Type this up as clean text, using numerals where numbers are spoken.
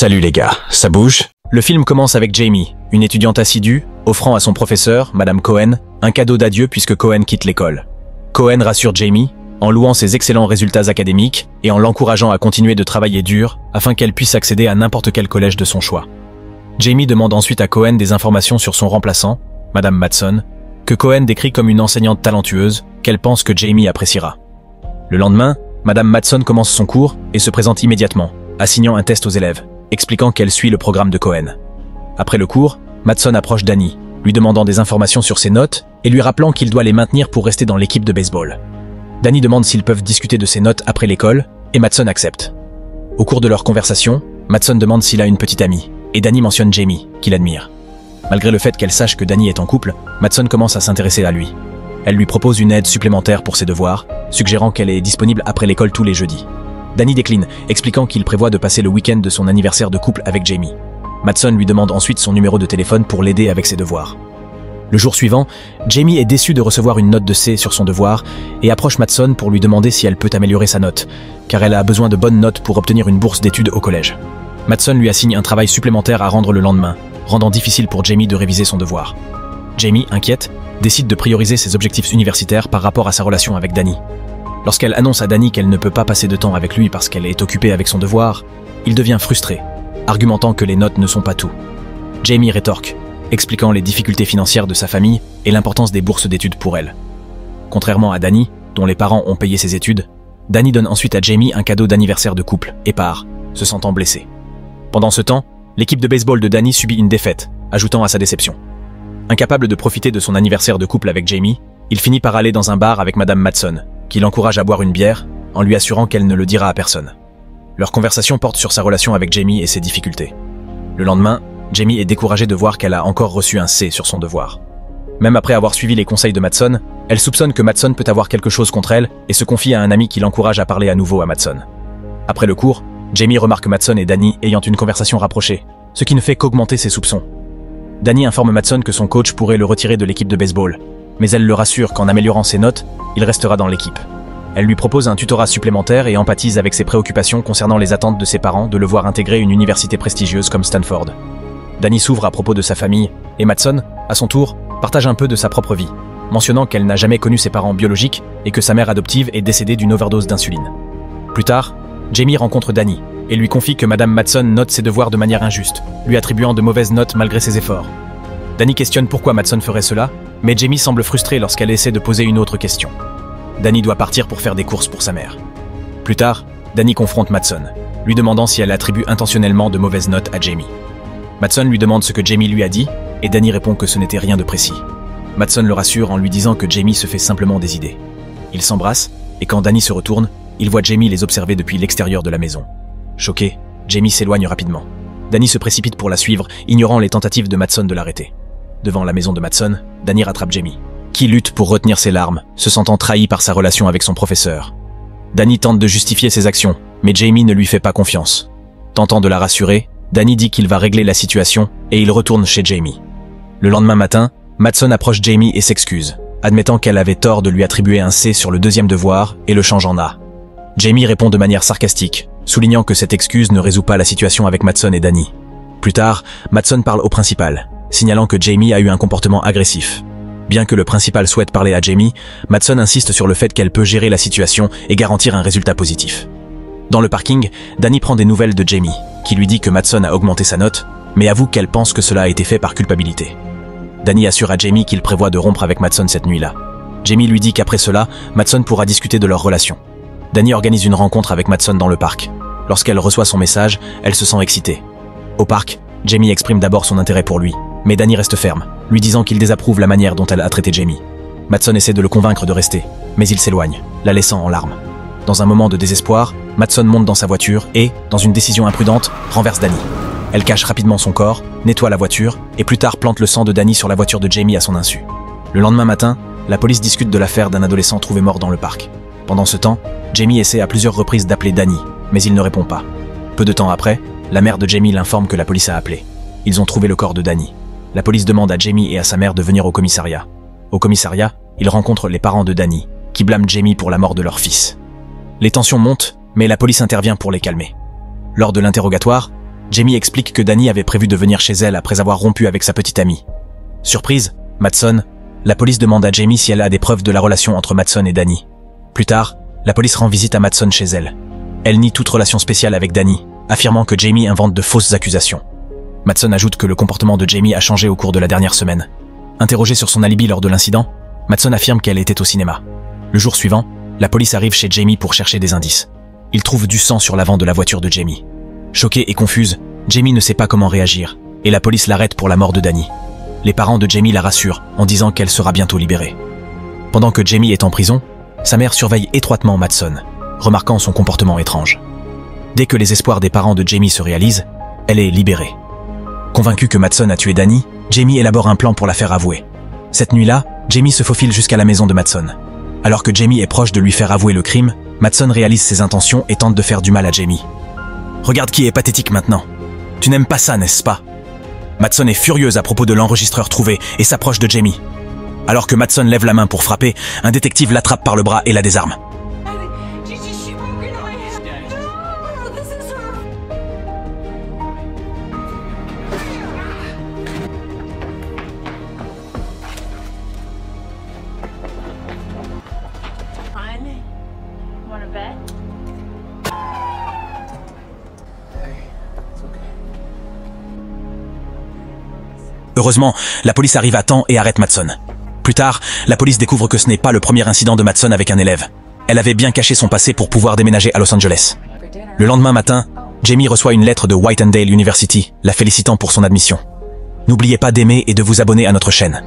Salut les gars, ça bouge? Le film commence avec Jamie, une étudiante assidue, offrant à son professeur, Madame Cohen, un cadeau d'adieu puisque Cohen quitte l'école. Cohen rassure Jamie, en louant ses excellents résultats académiques et en l'encourageant à continuer de travailler dur afin qu'elle puisse accéder à n'importe quel collège de son choix. Jamie demande ensuite à Cohen des informations sur son remplaçant, Madame Matson, que Cohen décrit comme une enseignante talentueuse qu'elle pense que Jamie appréciera. Le lendemain, Madame Matson commence son cours et se présente immédiatement, assignant un test aux élèves, expliquant qu'elle suit le programme de Cohen. Après le cours, Matson approche Danny, lui demandant des informations sur ses notes et lui rappelant qu'il doit les maintenir pour rester dans l'équipe de baseball. Danny demande s'ils peuvent discuter de ses notes après l'école et Matson accepte. Au cours de leur conversation, Matson demande s'il a une petite amie et Danny mentionne Jamie, qu'il admire. Malgré le fait qu'elle sache que Danny est en couple, Matson commence à s'intéresser à lui. Elle lui propose une aide supplémentaire pour ses devoirs, suggérant qu'elle est disponible après l'école tous les jeudis. Danny décline, expliquant qu'il prévoit de passer le week-end de son anniversaire de couple avec Jamie. Matson lui demande ensuite son numéro de téléphone pour l'aider avec ses devoirs. Le jour suivant, Jamie est déçue de recevoir une note de C sur son devoir et approche Matson pour lui demander si elle peut améliorer sa note, car elle a besoin de bonnes notes pour obtenir une bourse d'études au collège. Matson lui assigne un travail supplémentaire à rendre le lendemain, rendant difficile pour Jamie de réviser son devoir. Jamie, inquiète, décide de prioriser ses objectifs universitaires par rapport à sa relation avec Danny. Lorsqu'elle annonce à Danny qu'elle ne peut pas passer de temps avec lui parce qu'elle est occupée avec son devoir, il devient frustré, argumentant que les notes ne sont pas tout. Jamie rétorque, expliquant les difficultés financières de sa famille et l'importance des bourses d'études pour elle. Contrairement à Danny, dont les parents ont payé ses études, Danny donne ensuite à Jamie un cadeau d'anniversaire de couple et part, se sentant blessé. Pendant ce temps, l'équipe de baseball de Danny subit une défaite, ajoutant à sa déception. Incapable de profiter de son anniversaire de couple avec Jamie, il finit par aller dans un bar avec Madame Matson, qui l'encourage à boire une bière, en lui assurant qu'elle ne le dira à personne. Leur conversation porte sur sa relation avec Jamie et ses difficultés. Le lendemain, Jamie est découragée de voir qu'elle a encore reçu un C sur son devoir. Même après avoir suivi les conseils de Matson, elle soupçonne que Matson peut avoir quelque chose contre elle et se confie à un ami qui l'encourage à parler à nouveau à Matson. Après le cours, Jamie remarque Matson et Danny ayant une conversation rapprochée, ce qui ne fait qu'augmenter ses soupçons. Danny informe Matson que son coach pourrait le retirer de l'équipe de baseball, mais elle le rassure qu'en améliorant ses notes, il restera dans l'équipe. Elle lui propose un tutorat supplémentaire et empathise avec ses préoccupations concernant les attentes de ses parents de le voir intégrer une université prestigieuse comme Stanford. Danny s'ouvre à propos de sa famille, et Matson, à son tour, partage un peu de sa propre vie, mentionnant qu'elle n'a jamais connu ses parents biologiques et que sa mère adoptive est décédée d'une overdose d'insuline. Plus tard, Jamie rencontre Danny et lui confie que Madame Matson note ses devoirs de manière injuste, lui attribuant de mauvaises notes malgré ses efforts. Danny questionne pourquoi Matson ferait cela, mais Jamie semble frustrée lorsqu'elle essaie de poser une autre question. Danny doit partir pour faire des courses pour sa mère. Plus tard, Danny confronte Matson, lui demandant si elle attribue intentionnellement de mauvaises notes à Jamie. Matson lui demande ce que Jamie lui a dit, et Danny répond que ce n'était rien de précis. Matson le rassure en lui disant que Jamie se fait simplement des idées. Ils s'embrassent, et quand Danny se retourne, il voit Jamie les observer depuis l'extérieur de la maison. Choqué, Jamie s'éloigne rapidement. Danny se précipite pour la suivre, ignorant les tentatives de Matson de l'arrêter. Devant la maison de Matson, Danny rattrape Jamie, qui lutte pour retenir ses larmes, se sentant trahi par sa relation avec son professeur. Danny tente de justifier ses actions, mais Jamie ne lui fait pas confiance. Tentant de la rassurer, Danny dit qu'il va régler la situation et il retourne chez Jamie. Le lendemain matin, Matson approche Jamie et s'excuse, admettant qu'elle avait tort de lui attribuer un C sur le deuxième devoir et le change en A. Jamie répond de manière sarcastique, soulignant que cette excuse ne résout pas la situation avec Matson et Danny. Plus tard, Matson parle au principal, signalant que Jamie a eu un comportement agressif. Bien que le principal souhaite parler à Jamie, Matson insiste sur le fait qu'elle peut gérer la situation et garantir un résultat positif. Dans le parking, Danny prend des nouvelles de Jamie, qui lui dit que Matson a augmenté sa note, mais avoue qu'elle pense que cela a été fait par culpabilité. Danny assure à Jamie qu'il prévoit de rompre avec Matson cette nuit-là. Jamie lui dit qu'après cela, Matson pourra discuter de leur relation. Danny organise une rencontre avec Matson dans le parc. Lorsqu'elle reçoit son message, elle se sent excitée. Au parc, Jamie exprime d'abord son intérêt pour lui, mais Danny reste ferme, lui disant qu'il désapprouve la manière dont elle a traité Jamie. Matson essaie de le convaincre de rester, mais il s'éloigne, la laissant en larmes. Dans un moment de désespoir, Matson monte dans sa voiture et, dans une décision imprudente, renverse Danny. Elle cache rapidement son corps, nettoie la voiture et plus tard plante le sang de Danny sur la voiture de Jamie à son insu. Le lendemain matin, la police discute de l'affaire d'un adolescent trouvé mort dans le parc. Pendant ce temps, Jamie essaie à plusieurs reprises d'appeler Danny, mais il ne répond pas. Peu de temps après, la mère de Jamie l'informe que la police a appelé. Ils ont trouvé le corps de Danny. La police demande à Jamie et à sa mère de venir au commissariat. Au commissariat, ils rencontrent les parents de Danny, qui blâment Jamie pour la mort de leur fils. Les tensions montent, mais la police intervient pour les calmer. Lors de l'interrogatoire, Jamie explique que Danny avait prévu de venir chez elle après avoir rompu avec sa petite amie. Surprise, Madsen, la police demande à Jamie si elle a des preuves de la relation entre Madsen et Danny. Plus tard, la police rend visite à Madsen chez elle. Elle nie toute relation spéciale avec Danny, affirmant que Jamie invente de fausses accusations. Madsen ajoute que le comportement de Jamie a changé au cours de la dernière semaine. Interrogée sur son alibi lors de l'incident, Madsen affirme qu'elle était au cinéma. Le jour suivant, la police arrive chez Jamie pour chercher des indices. Ils trouvent du sang sur l'avant de la voiture de Jamie. Choquée et confuse, Jamie ne sait pas comment réagir, et la police l'arrête pour la mort de Danny. Les parents de Jamie la rassurent en disant qu'elle sera bientôt libérée. Pendant que Jamie est en prison, sa mère surveille étroitement Madsen, remarquant son comportement étrange. Dès que les espoirs des parents de Jamie se réalisent, elle est libérée. Convaincue que Madsen a tué Danny, Jamie élabore un plan pour la faire avouer. Cette nuit-là, Jamie se faufile jusqu'à la maison de Madsen. Alors que Jamie est proche de lui faire avouer le crime, Madsen réalise ses intentions et tente de faire du mal à Jamie. « Regarde qui est pathétique maintenant. Tu n'aimes pas ça, n'est-ce pas ?» Madsen est furieuse à propos de l'enregistreur trouvé et s'approche de Jamie. Alors que Madsen lève la main pour frapper, un détective l'attrape par le bras et la désarme. Heureusement, la police arrive à temps et arrête Madsen. Plus tard, la police découvre que ce n'est pas le premier incident de Madsen avec un élève. Elle avait bien caché son passé pour pouvoir déménager à Los Angeles. Le lendemain matin, Jamie reçoit une lettre de Whitendale University, la félicitant pour son admission. N'oubliez pas d'aimer et de vous abonner à notre chaîne.